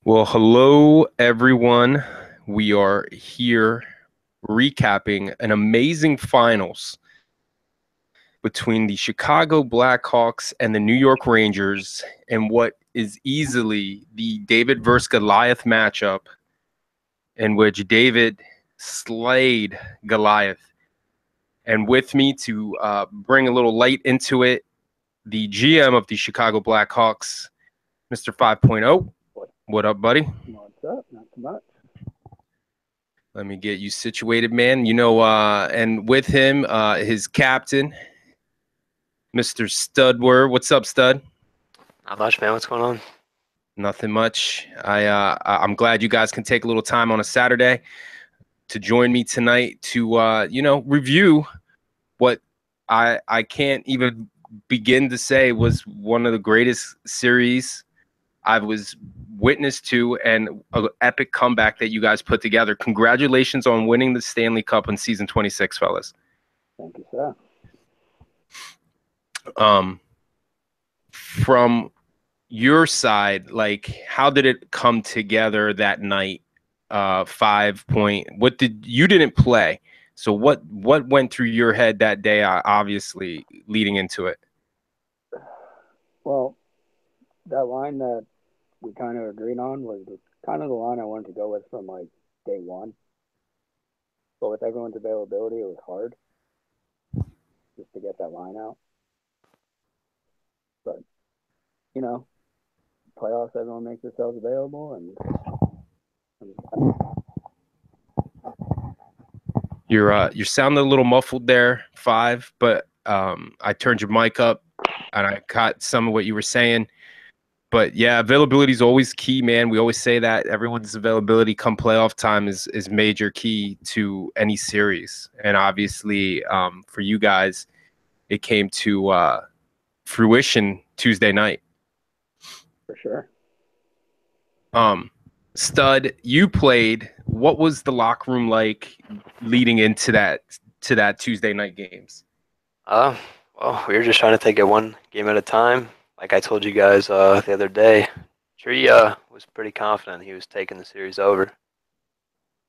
Well, hello, everyone. We are here recapping an amazing finals between the Chicago Blackhawks and the New York Rangers in what is easily the David versus Goliath matchup in which David slayed Goliath. And with me to bring a little light into it, the GM of the Chicago Blackhawks, Mr. 5.0. What up, buddy? What's up? Not too much. Let me get you situated, man. And with him, his captain, Mr. Studward. What's up, Stud? Not much, man. What's going on? Nothing much. I'm glad you guys can take a little time on a Saturday to join me tonight to review what I can't even begin to say was one of the greatest series I was witness to, and an epic comeback that you guys put together. Congratulations on winning the Stanley Cup in season 26, fellas. Thank you, sir. From your side, like, how did it come together that night? 5 point. You didn't play? So what went through your head that day? Obviously, leading into it. Well, that line that we kind of agreed on was kind of the line I wanted to go with from like day one. But with everyone's availability, it was hard just to get that line out. But playoffs, everyone makes themselves available, and You're sounding a little muffled there, 5, but I turned your mic up and I caught some of what you were saying. But yeah, availability is always key, man. We always say that everyone's availability come playoff time is major key to any series. And obviously, for you guys, it came to fruition Tuesday night. For sure. Stud, you played. What was the locker room like leading into that Tuesday night games? Well, we were just trying to take it one game at a time. Like I told you guys the other day, Tree was pretty confident he was taking the series over.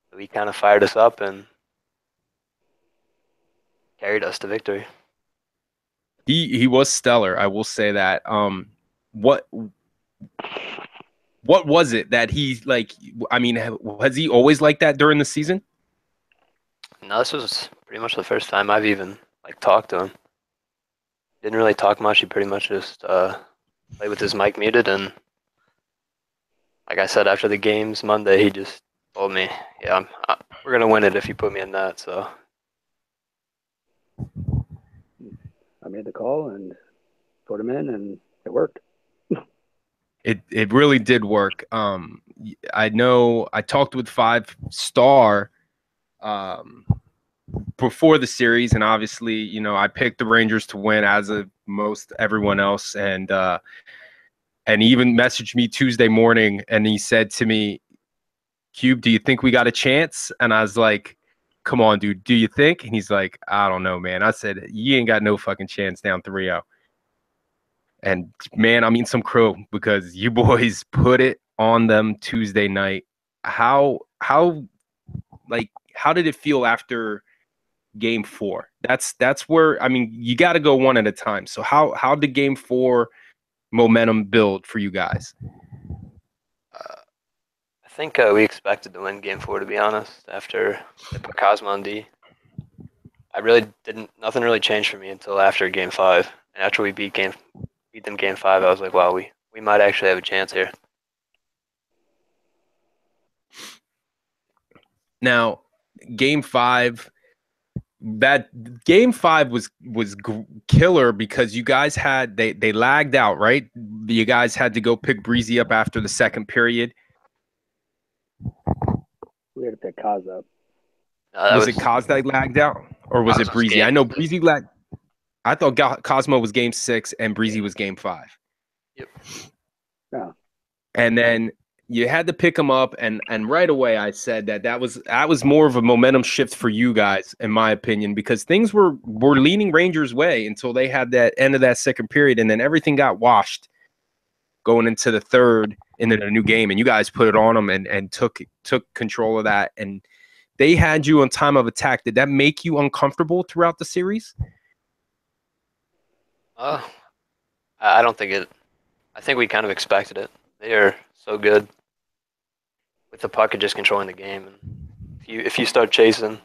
So he kind of fired us up and carried us to victory. He was stellar, I will say that. What was it that he, like, I mean, has he always like that during the season? No, this was pretty much the first time I've even talked to him. Didn't really talk much. He pretty much just played with his mic muted, and like I said, after the games Monday, he just told me, "Yeah, we're gonna win it if you put me in that." So I made the call and put him in, and it worked. It really did work. I know I talked with 5-star before the series, and obviously, I picked the Rangers to win as of most everyone else, and he even messaged me Tuesday morning, and he said to me, "Cube, do you think we got a chance?" And I was like, "Come on, dude, do you think?" And he's like, "I don't know, man." I said, "You ain't got no fucking chance down 3-0. And man, I mean some crow, because you boys put it on them Tuesday night. How did it feel after game 4? That's where, I mean, you got to go one at a time. So how did game 4 momentum build for you guys? I think we expected to win game 4, to be honest. After they put Cosmo on D, nothing really changed for me until after game 5. And after we beat them game 5, I was like, wow, we might actually have a chance here. Now, game 5, that game 5 was killer because you guys had they lagged out, right? You guys had to go pick Breezy up after the second period. We had to pick Kaz up. Was it Kaz that lagged out, or was it Breezy? I know Breezy lagged. I thought Cosmo was game 6 and Breezy was game 5. Yep. Yeah. And then you had to pick him up, and right away I said that was more of a momentum shift for you guys, in my opinion, because things were leaning Rangers' way until they had that end of that second period, and then everything got washed going into the third in a new game, and you guys put it on them and took control of that, and they had you on time of attack. Did that make you uncomfortable throughout the series? I don't think it. I think we kind of expected it. They are so good with the puck and just controlling the game. And if you start chasing,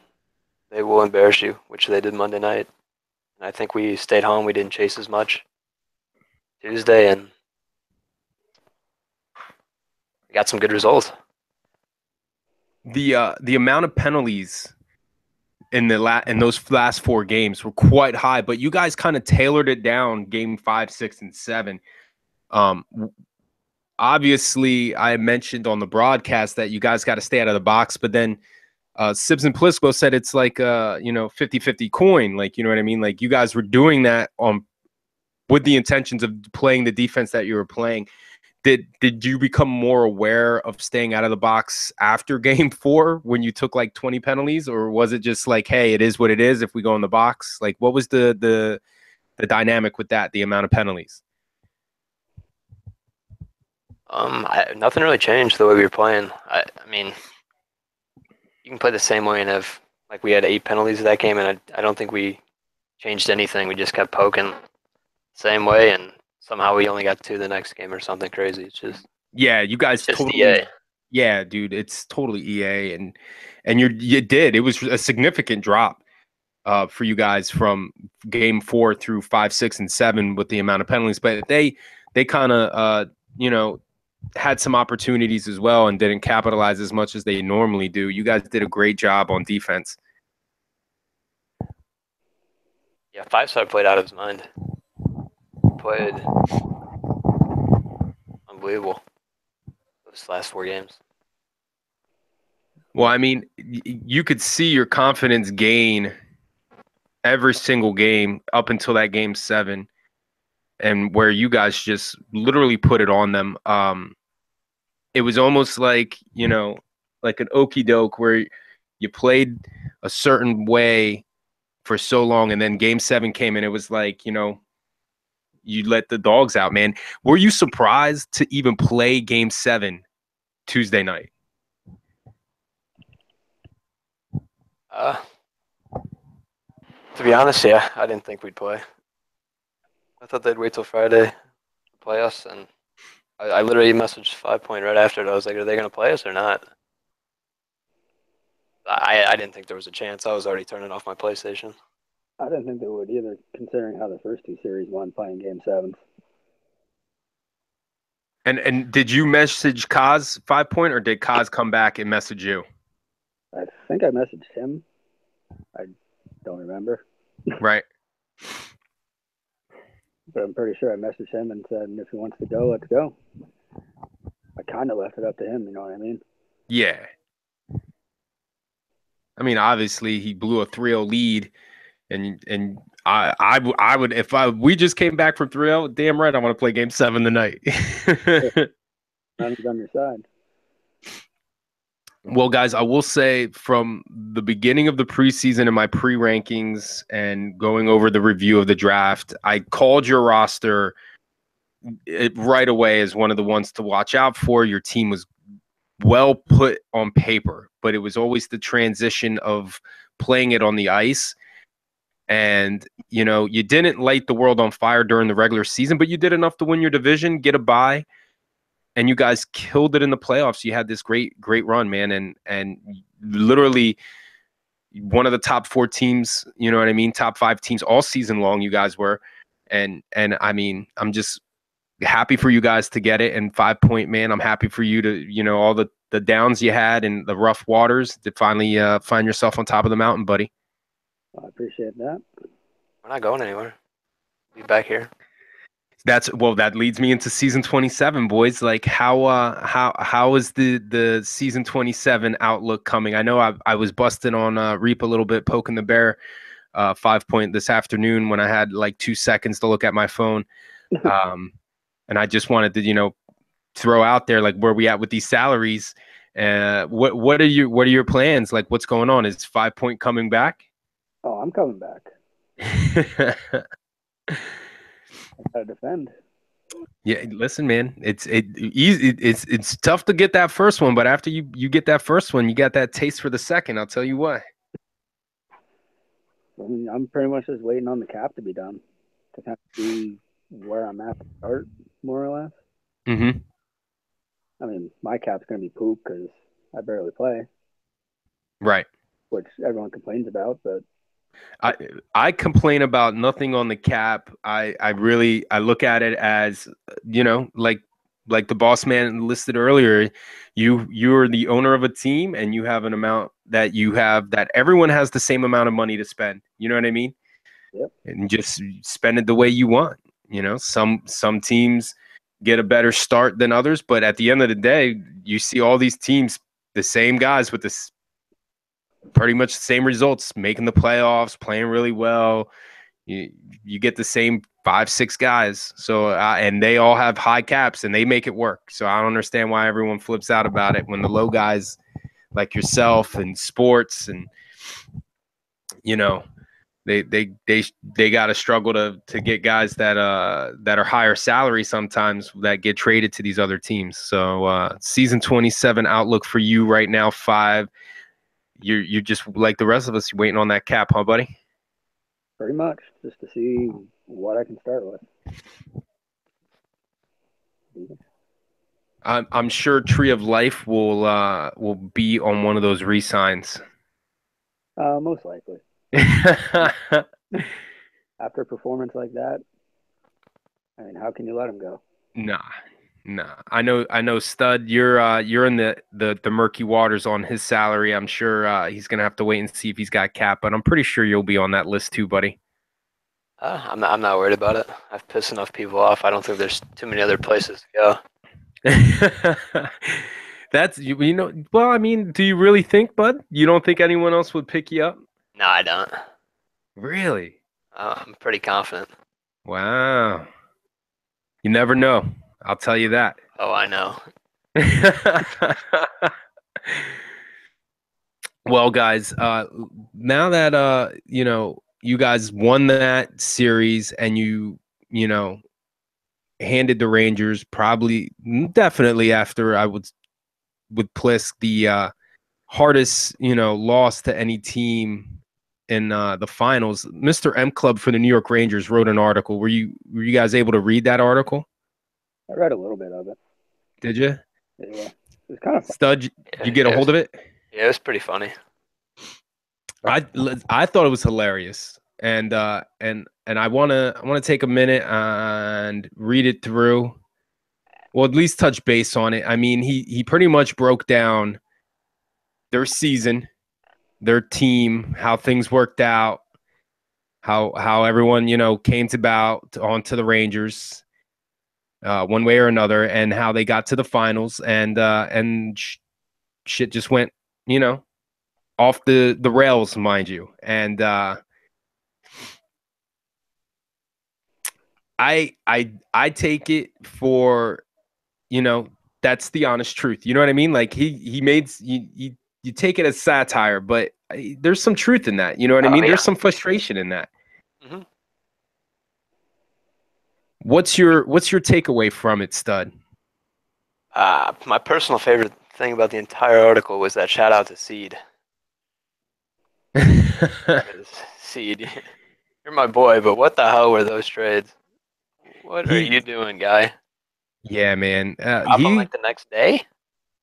they will embarrass you, which they did Monday night. And I think we stayed home. We didn't chase as much Tuesday, and we got some good results. The amount of penalties in those last 4 games were quite high, but you guys kind of tailored it down game 5, 6, and 7. Obviously, I mentioned on the broadcast that you guys got to stay out of the box, but then Sibs and Plisco said it's like 50-50 coin. Like, you know what I mean? Like, you guys were doing that with the intentions of playing the defense that you were playing. Did you become more aware of staying out of the box after game 4 when you took like 20 penalties, or was it just like, hey, it is what it is if we go in the box? Like, what was the dynamic with that, the amount of penalties? Nothing really changed the way we were playing. I mean, you can play the same way and have, like, we had 8 penalties that game, and I don't think we changed anything. We just kept poking the same way, and somehow we only got 2 the next game or something crazy. It's just, yeah, you guys just totally EA. Yeah, dude, it's totally EA, and you did. It was a significant drop for you guys from game 4 through 5, 6, and 7 with the amount of penalties, but they kind of had some opportunities as well and didn't capitalize as much as they normally do. You guys did a great job on defense. Yeah, 5-star played out of his mind. Played unbelievable those last 4 games. Well, I mean, you could see your confidence gain every single game up until that game 7, and where you guys just literally put it on them. It was almost like, like an okie doke where you played a certain way for so long, and then game 7 came and it was like, you let the dogs out, man. Were you surprised to even play game 7 Tuesday night? To be honest, yeah, I didn't think we'd play. I thought they'd wait till Friday to play us, and I literally messaged 5 Point right after it. I was like, are they going to play us or not? I didn't think there was a chance. I was already turning off my PlayStation. I didn't think they would either, considering how the first 2 series went playing game 7. And did you message Kaz 5 Point, or did Kaz come back and message you? I think I messaged him. I don't remember. Right. But I'm pretty sure I messaged him and said, if he wants to go, let's go. I kind of left it up to him, you know what I mean? Yeah. I mean, obviously, he blew a 3-0 lead, and I would, if we just came back from 3-0, damn right, I want to play game 7 tonight. I'm on your side. Well, guys, I will say from the beginning of the preseason and my pre-rankings and going over the review of the draft, I called your roster right away as one of the ones to watch out for. Your team was well put on paper, but it was always the transition of playing it on the ice. And, you didn't light the world on fire during the regular season, but you did enough to win your division, get a bye. And you guys killed it in the playoffs. You had this great run, man, and literally one of the top 4 teams. You know what I mean? Top 5 teams all season long. You guys were, and I mean, I'm just happy for you guys to get it. And 5 Point, man, I'm happy for you to, all the downs you had and the rough waters to finally find yourself on top of the mountain, buddy. I appreciate that. We're not going anywhere. Be back here. That leads me into season 27, boys. Like, how is the season 27 outlook coming? I know I was busting on Reap a little bit, poking the bear 5 Point this afternoon when I had like 2 seconds to look at my phone. And I just wanted to, throw out there, like, where we at with these salaries. What are your plans? Like, what's going on? Is 5 Point coming back? Oh, I'm coming back. I gotta defend. Yeah, listen, man, it's tough to get that first one, but after you get that first one, you got that taste for the second. I'll tell you what. I mean, I'm pretty much just waiting on the cap to be done to kind of see where I'm at to start, more or less. Mm-hmm. I mean, my cap's going to be poop because I barely play, Right. which everyone complains about, but I complain about nothing on the cap. I really I look at it as, like the boss man listed earlier. You're the owner of a team, and you have an amount that everyone has the same amount of money to spend. You know what I mean? yep. And just spend it the way you want. Some teams get a better start than others, but at the end of the day, you see all these teams, the same guys with this pretty much the same results, making the playoffs, playing really well. You get the same 5-6 guys, so and they all have high caps and they make it work. So I don't understand why everyone flips out about it when the low guys like yourself and sports and they got to struggle to get guys that are higher salary sometimes that get traded to these other teams. So season 27 outlook for you right now, 5. You're just like the rest of us, waiting on that cap, huh, buddy? Pretty much just to see what I can start with. I'm sure Tree of Life will be on one of those re-signs. Most likely. After a performance like that, I mean, how can you let him go? Nah. I know, Stud. You're in the murky waters on his salary. I'm sure he's gonna have to wait and see if he's got cap, but I'm pretty sure you'll be on that list too, buddy. I'm not worried about it. I've pissed enough people off. I don't think there's too many other places to go. That's well, I mean, do you really think, bud? You don't think anyone else would pick you up? No, I don't. Really? I'm pretty confident. Wow. You never know. I'll tell you that. Oh, I know. Well, guys, now that you guys won that series and you know handed the Rangers probably definitely after I would Plisk the hardest loss to any team in the finals. Mr. M Club for the New York Rangers wrote an article. Were you guys able to read that article? I read a little bit of it. Did you? Yeah, it was kind of fun. Stud, you get a hold of it? Yeah, it was pretty funny. I thought it was hilarious, and I wanna take a minute and read it through. Well, at least touch base on it. I mean, he pretty much broke down their season, their team, how things worked out, how everyone came onto the Rangers, one way or another, and how they got to the finals, and shit just went off the rails, mind you. And I take it for that's the honest truth. You know what I mean? Like he made you take it as satire, but there's some truth in that. You know what I mean? Yeah. There's some frustration in that. Mm-hmm. What's your takeaway from it, Stud? My personal favorite thing about the entire article was that shout out to Seed. Seed, you're my boy, but what the hell were those trades? What are you doing, guy? Yeah, man. Up on like the next day?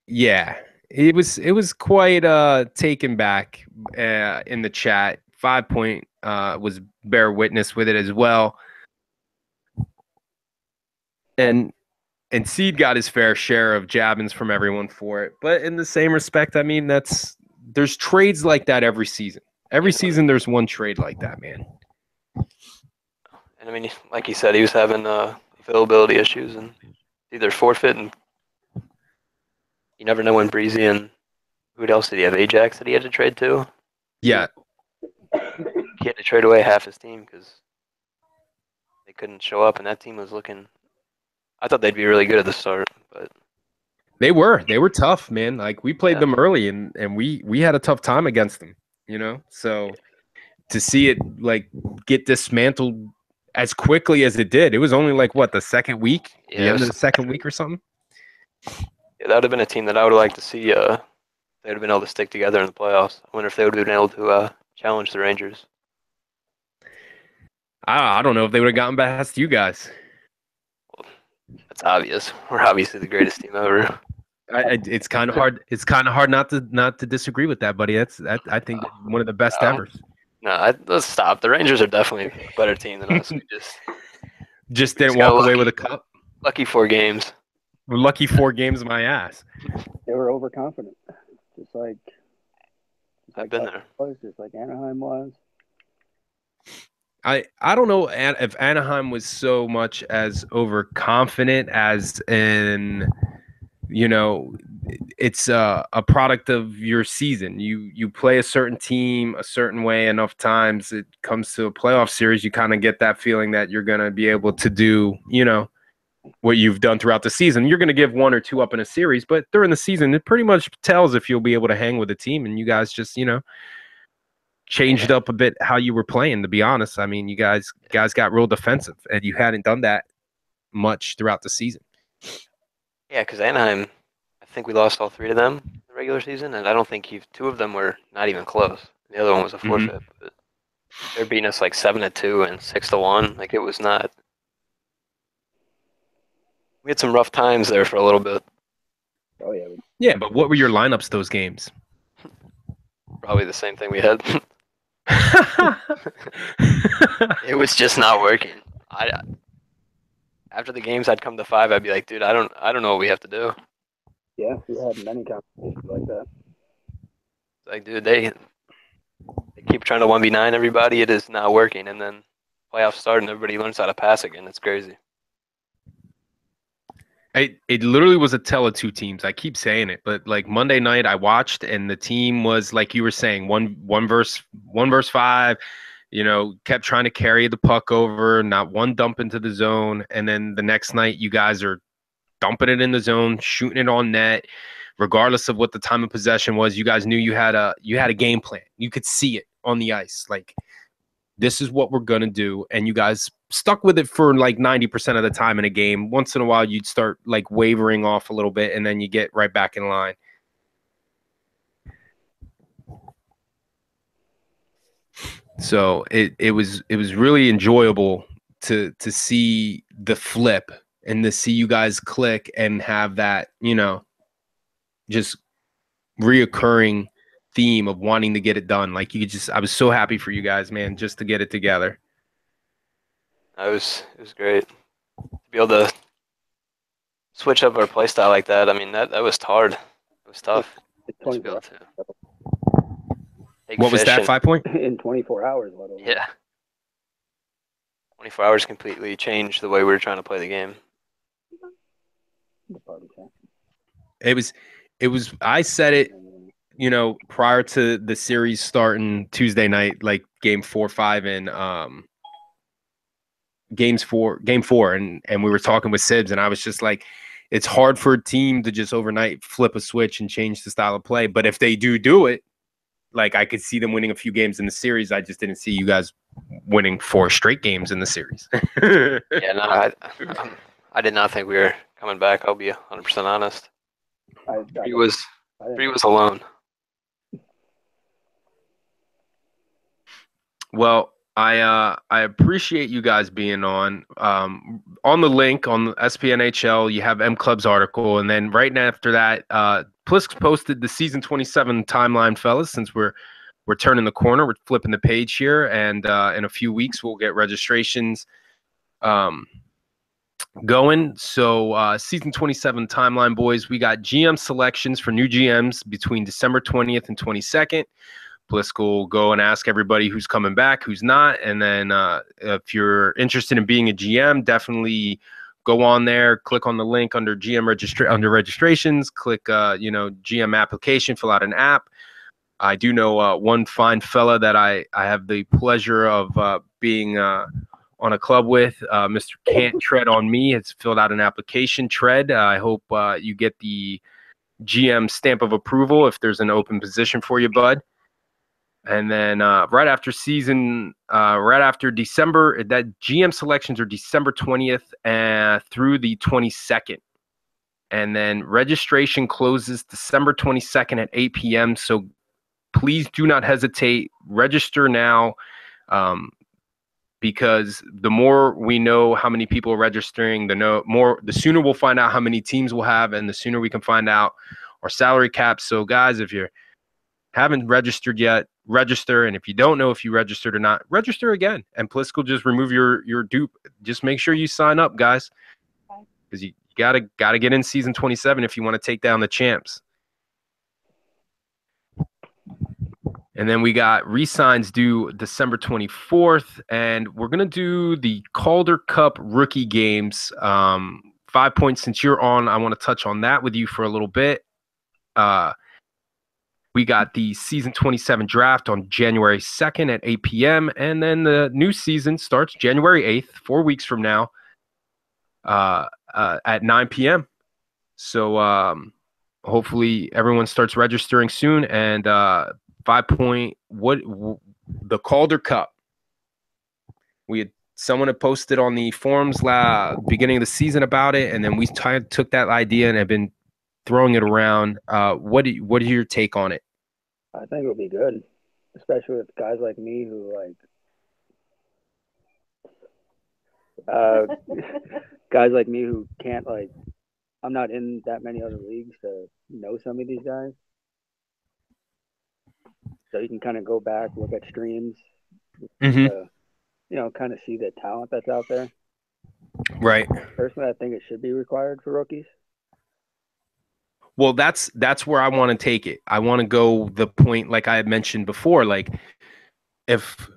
Yeah, it was quite taken back in the chat. 5 Point was bear witness with it as well, and Seed got his fair share of jabbings from everyone for it. But in the same respect, I mean, there's trades like that every season. Every season, there's one trade like that, man. And I mean, like you said, he was having availability issues and either forfeit, and you never know when Breezy and who else did he have? Ajax that he had to trade to? Yeah. He had to trade away half his team because they couldn't show up, and that team was looking. I thought they'd be really good at the start, but they were tough, man. Like we played them early, and we had a tough time against them. So to see it like get dismantled as quickly as it did. It was only like what, the second week, Yeah, the end of the second week or something. Yeah, that would have been a team that I would have liked to see. They would have been able to stick together in the playoffs. I wonder if they would have been able to challenge the Rangers. I don't know if they would have gotten past you guys. That's obvious. We're obviously the greatest team ever. It's kind of hard. It's kind of hard not to disagree with that, buddy. I think one of the best ever. No, let's stop. The Rangers are definitely a better team than us. We just didn't walk away with a cup. Lucky 4 games. We're lucky 4 games, my ass. They were overconfident, just like I've been there. Just like Anaheim was. I don't know if Anaheim was so much as overconfident as in, you know, it's a product of your season. You play a certain team a certain way enough times, it comes to a playoff series, you kind of get that feeling that you're going to be able to do, you know, what you've done throughout the season. You're going to give 1 or 2 up in a series, but during the season, it pretty much tells if you'll be able to hang with the team. And you guys just, you know, changed up a bit how you were playing, to be honest. I mean, you guys got real defensive, and you hadn't done that much throughout the season. Yeah, because Anaheim, I think we lost all 3 to them in the regular season, and I don't think 2 of them were not even close. The other one was a forfeit. But they're beating us like 7-2 and 6-1. Like, it was not. We had some rough times there for a little bit. Oh yeah. Yeah, but what were your lineups those games? Probably the same thing we had. It was just not working. After the games, I'd come to 5. I'd be like, dude, I don't know what we have to do. Yeah, we had many conversations like that. Like, dude, they keep trying to 1v9 everybody. It is not working. And then playoffs start and everybody learns how to pass again. It's crazy. It literally was a tell of 2 teams. I keep saying it, but like Monday night I watched, and the team was like you were saying, one verse 5, you know, kept trying to carry the puck over, not one dump into the zone. And then the next night you guys are dumping it in the zone, shooting it on net, regardless of what the time of possession was. You guys knew you had a game plan. You could see it on the ice. Like, this is what we're going to do. And you guys stuck with it for like 90% of the time in a game. Once in a while, you'd start like wavering off a little bit, and then you get right back in line. So it was really enjoyable to see the flip and to see you guys click and have that, you know, just reoccurring theme of wanting to get it done. Like, I was so happy for you guys, man, just to get it together. It was great to be able to switch up our play style like that. I mean, that was hard. It was tough. What was that 5 point? In 24 hours. Yeah. 24 hours completely changed the way we were trying to play the game. It was, I said it, you know, prior to the series starting Tuesday night, like game 4, 5, and game 4, and we were talking with Sibs, and I was just like, it's hard for a team to just overnight flip a switch and change the style of play. But if they do it, like, I could see them winning a few games in the series. I just didn't see you guys winning 4 straight games in the series. Yeah, no, I did not think we were coming back. I'll be 100% honest. He was alone. Well, I appreciate you guys being on. On the link on the SPNHL, you have M Club's article, and then right after that, Plisk posted the season 27 timeline, fellas. Since we're turning the corner, we're flipping the page here, and in a few weeks we'll get registrations going. So season 27 timeline, boys, we got GM selections for new GMs between December 20th and 22nd. Plisk will go and ask everybody who's coming back, who's not. And then if you're interested in being a GM, definitely go on there, click on the link under under registrations, click GM application, fill out an app. I do know one fine fella that I have the pleasure of being on a club with, Mr. Can't Tread on Me, has filled out an application. Tread, I hope you get the GM stamp of approval if there's an open position for you, bud. And then right after December, that GM selections are December 20th through the 22nd. And then registration closes December 22nd at 8 p.m. So please do not hesitate. Register now, because the more we know how many people are registering, the sooner we'll find out how many teams we'll have, and the sooner we can find out our salary cap. So guys, if you haven't registered yet, register. And if you don't know if you registered or not, register again. And Plisco will just remove your dupe. Just make sure you sign up, guys, because you gotta get in season 27 if you want to take down the champs. And then we got re-signs due December 24th, and we're gonna do the Calder Cup rookie games. 5 points since you're on. I want to touch on that with you for a little bit. We got the season 27 draft on January 2nd at 8 p.m. And then the new season starts January 8th, 4 weeks from now, at 9 p.m. So hopefully everyone starts registering soon. And 5 point, the Calder Cup. Someone had posted on the forums beginning of the season about it, and then we took that idea and have been throwing it around. What is your take on it? I think it'll be good, especially with guys like me who guys like me who can't I'm not in that many other leagues to know some of these guys. So you can kind of go back, look at streams, kind of see the talent that's out there. Right. Personally, I think it should be required for rookies. Well, that's where I want to take it. I want to go the point, like I had mentioned before, like if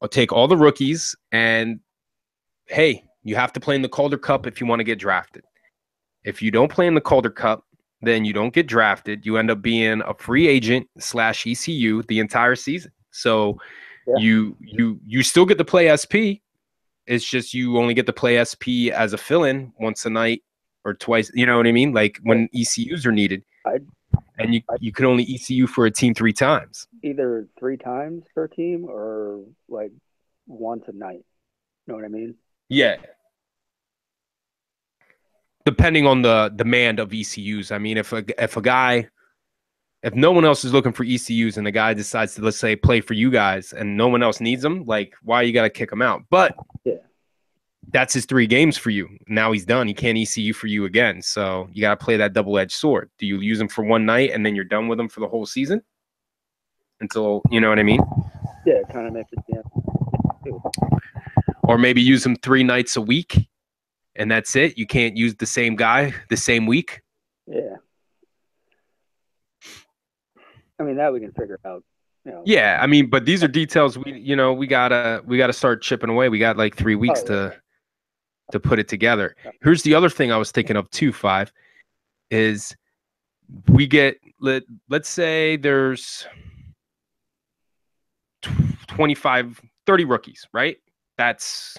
I'll take all the rookies and, hey, you have to play in the Calder Cup if you want to get drafted. If you don't play in the Calder Cup, then you don't get drafted. You end up being a free agent / ECU the entire season. So yeah. You still get to play SP. It's just you only get to play SP as a fill-in once a night or twice. You know what I mean? Like when ECUs are needed. And you could only ECU for a team 3 times. Either 3 times per team or like once a night. You know what I mean? Yeah. Depending on the demand of ECUs. I mean, if no one else is looking for ECUs and the guy decides to, let's say, play for you guys and no one else needs them, like, why you got to kick him out? But yeah, that's his 3 games for you. Now he's done. He can't ECU for you again. So you got to play that double-edged sword. Do you use him for one night and then you're done with him for the whole season? Until, you know what I mean? Yeah, it kind of makes it, yeah. Or maybe use him 3 nights a week and that's it. You can't use the same guy the same week. Yeah. I mean, that we can figure out. You know. Yeah, I mean, but these are details we gotta start chipping away. We got like 3 weeks to put it together. Here's the other thing I was thinking of too, 5, is we get let's say there's 25, 30 rookies, right? That's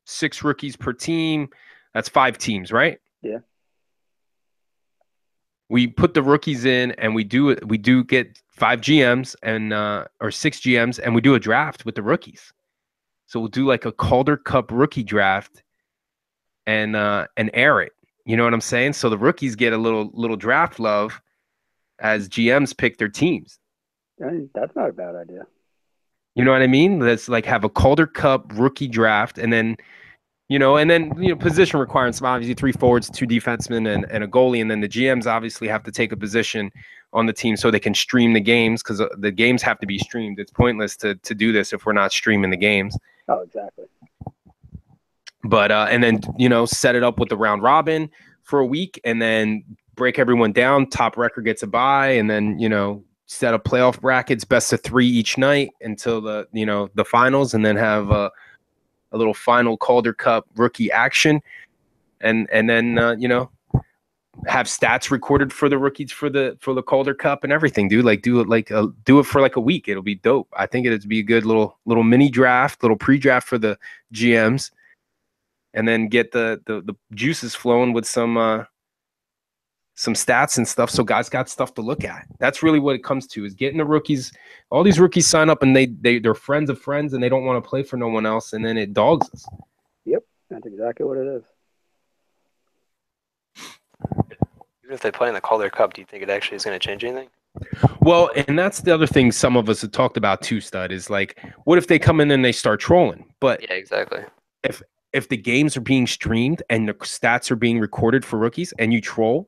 6 rookies per team. That's 5 teams, right? Yeah. We put the rookies in and we do get 5 GMs and or 6 GMs and we do a draft with the rookies. So we'll do like a Calder Cup rookie draft and air it. You know what I'm saying? So the rookies get a little draft love as GMs pick their teams. That's not a bad idea. You know what I mean? Let's like have a Calder Cup rookie draft and then position requirements, obviously 3 forwards, 2 defensemen, and a goalie. And then the GMs obviously have to take a position on the team so they can stream the games because the games have to be streamed. It's pointless to do this if we're not streaming the games. Oh, exactly. But and then, set it up with the round robin for a week and then break everyone down. Top record gets a bye and then, set up playoff brackets, best of 3 each night until the finals, and then have a little final Calder Cup rookie action, and then have stats recorded for the rookies for the Calder Cup and everything, dude. Like do it for like a week. It'll be dope. I think it'd be a good little mini draft, little pre-draft for the GMs, and then get the juices flowing with some some stats and stuff, so guys got stuff to look at. That's really what it comes to, is getting the rookies. All these rookies sign up and they're friends of friends and they don't want to play for no one else, and then it dogs us. Yep, that's exactly what it is. Even if they play in the Calder Cup, do you think it actually is going to change anything? Well, and that's the other thing some of us have talked about too, Stud, is like, what if they come in and they start trolling? But yeah, exactly. If the games are being streamed and the stats are being recorded for rookies and you troll,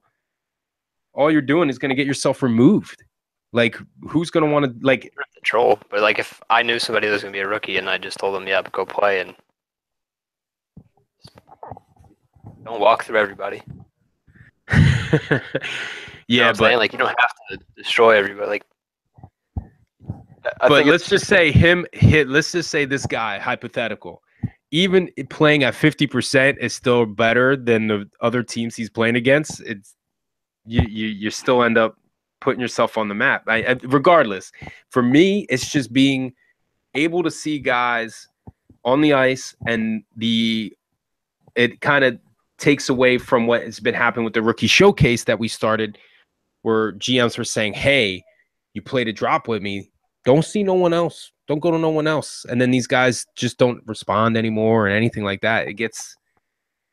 all you're doing is going to get yourself removed. Like, who's going to want to, like, troll? But like, if I knew somebody that was going to be a rookie and I just told them, yeah, but go play, and don't walk through everybody. Yeah, but saying? Like, you don't have to destroy everybody. Like, but let's just say let's just say this guy, hypothetical, even playing at 50% is still better than the other teams he's playing against. It's you still end up putting yourself on the map. Regardless, for me, it's just being able to see guys on the ice, and it kind of takes away from what has been happening with the rookie showcase that we started, where GMs were saying, hey, you played a drop with me, don't see no one else, don't go to no one else, and then these guys just don't respond anymore or anything like that. It gets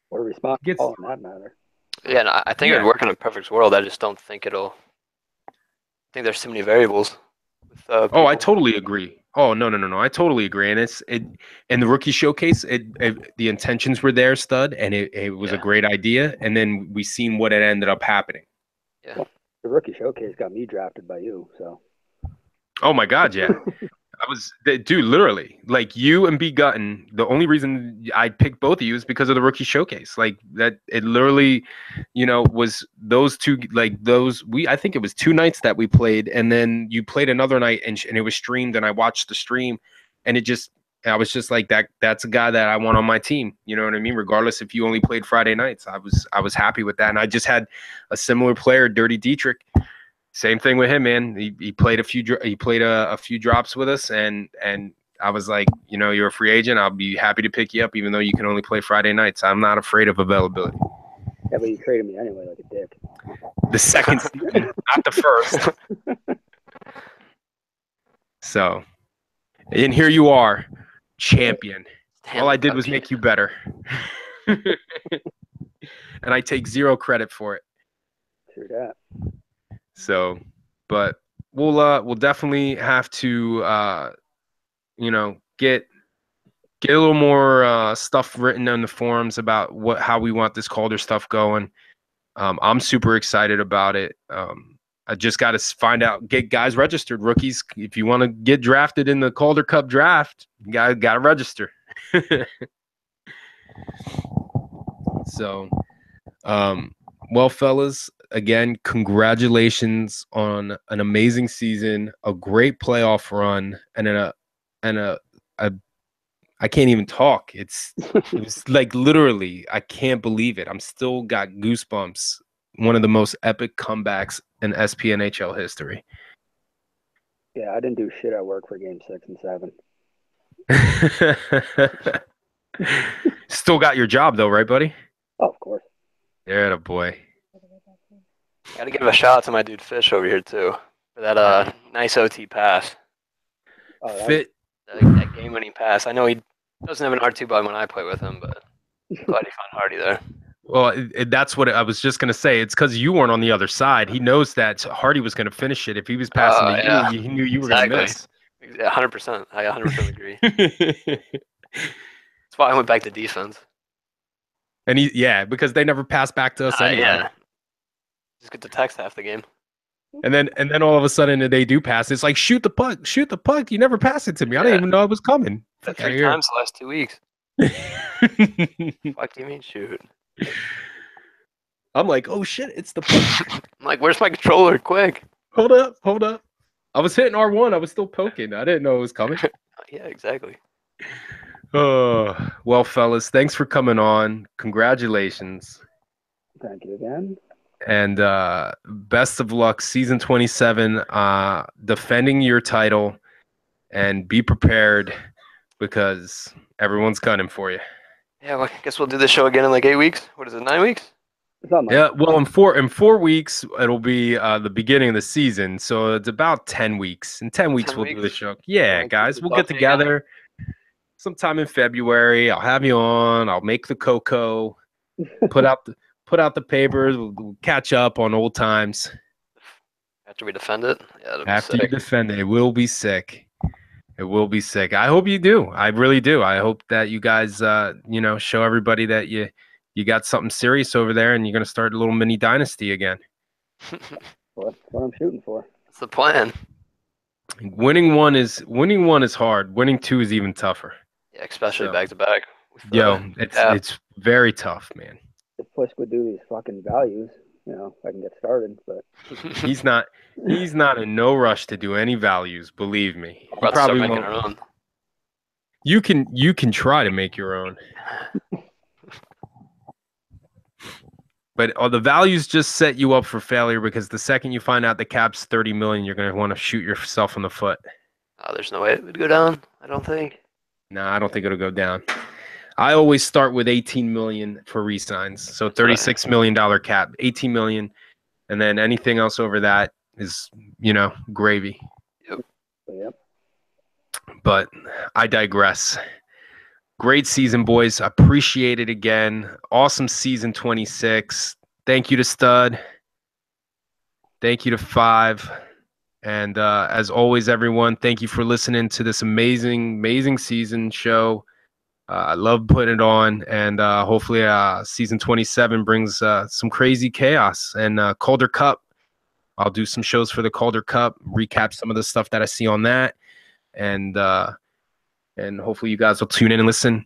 all in that matter. Yeah, and I think it would work in a perfect world. I just don't think it'll. I think there's too many variables. With, I totally agree. Oh, no. I totally agree. And in the rookie showcase, the intentions were there, Stud, and it was a great idea. And then we seen what it ended up happening. Yeah. Well, the rookie showcase got me drafted by you, so. Oh my God, yeah. Dude, literally, like, you and B Gutton, the only reason I picked both of you is because of the rookie showcase. Like, that, it literally, was those two, like, I think it was 2 nights that we played, and then you played another night, and it was streamed, and I watched the stream, and I was just like, that's a guy that I want on my team. You know what I mean? Regardless if you only played Friday nights, I was happy with that. And I just had a similar player, Dirty Dietrich. Same thing with him, man. He played a few drops with us, and I was like, you're a free agent. I'll be happy to pick you up, even though you can only play Friday nights. I'm not afraid of availability. Yeah, but you traded me anyway, like a dick. The second season, not the first. So, and here you are, champion. All I did was make you better, and I take 0 credit for it. True that. So, but we'll definitely have to get a little more stuff written on the forums about how we want this Calder stuff going. I'm super excited about it. I just got to get guys registered, rookies. If you want to get drafted in the Calder Cup draft, you got to register. So, well, fellas, again, congratulations on an amazing season, a great playoff run, and I can't even talk. It was like, literally, I can't believe it. I'm still got goosebumps. One of the most epic comebacks in SPNHL history. Yeah, I didn't do shit at work for game 6 and 7. Still got your job though, right, buddy? Oh, of course. Yeah, boy. Gotta give a shout out to my dude Fish over here too for that nice OT pass. That game-winning pass. I know he doesn't have an R2 button when I play with him, but glad he found Hardy there. Well, that's what I was just going to say. It's because you weren't on the other side. He knows that Hardy was going to finish it. If he was passing to you, he knew you were going to miss. 100%. I 100% agree. That's why I went back to defense. And because they never passed back to us anyway. Yeah. Just get to text half the game. And then all of a sudden they do pass. It's like, shoot the puck. You never pass it to me. I didn't even know it was coming. 3 times the last 2 weeks. Fuck do you mean shoot? I'm like, oh shit, it's the puck. I'm like, where's my controller? Quick. Hold up. I was hitting R1. I was still poking. I didn't know it was coming. Yeah, exactly. Well, fellas, thanks for coming on. Congratulations. Thank you again. And best of luck, season 27, defending your title, and be prepared because everyone's gunning for you. Yeah, well, I guess we'll do this show again in like 8 weeks. What is it, 9 weeks? Something Yeah, like well, in four weeks it'll be the beginning of the season, so it's about 10 weeks. In 10 weeks 10 we'll do the weeks? show. Yeah, Like, guys, we we'll talk get to you again? together sometime in February. I'll have you on. I'll make the cocoa. Put out the papers. We'll catch up on old times. After we defend it? Yeah, it'll be After you sick. defend it, it will be sick. It will be sick. I hope you do. I really do. I hope that you guys, show everybody that you got something serious over there, and you're gonna start a little mini dynasty again. well, that's what I'm shooting for. That's the plan. Winning one is hard. Winning two is even tougher. Yeah, especially So, back to back. it's very tough, man. If Push would do these fucking values, I can get started. But He's not in no rush to do any values. Believe me, We're he about to start probably making won't. our own. You can try to make your own, but the values just set you up for failure, because the second you find out the cap's 30 million, you're gonna want to shoot yourself in the foot. Oh, there's no way it would go down, I don't think. No, I don't think it'll go down. I always start with 18 million for re-signs, so $36 million cap, 18 million, and then anything else over that is gravy. yep. But I digress. Great season, boys. Appreciate it again. Awesome season 26. Thank you to Stud. Thank you to Five. And as always, everyone, thank you for listening to this amazing season show. I love putting it on, and hopefully season 27 brings some crazy chaos. And Calder Cup, I'll do some shows for the Calder Cup, recap some of the stuff that I see on that, and hopefully you guys will tune in and listen.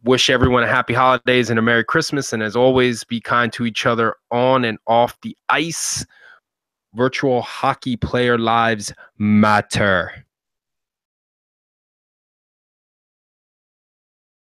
Wish everyone a happy holidays and a Merry Christmas, and as always, be kind to each other on and off the ice. Virtual hockey player lives matter.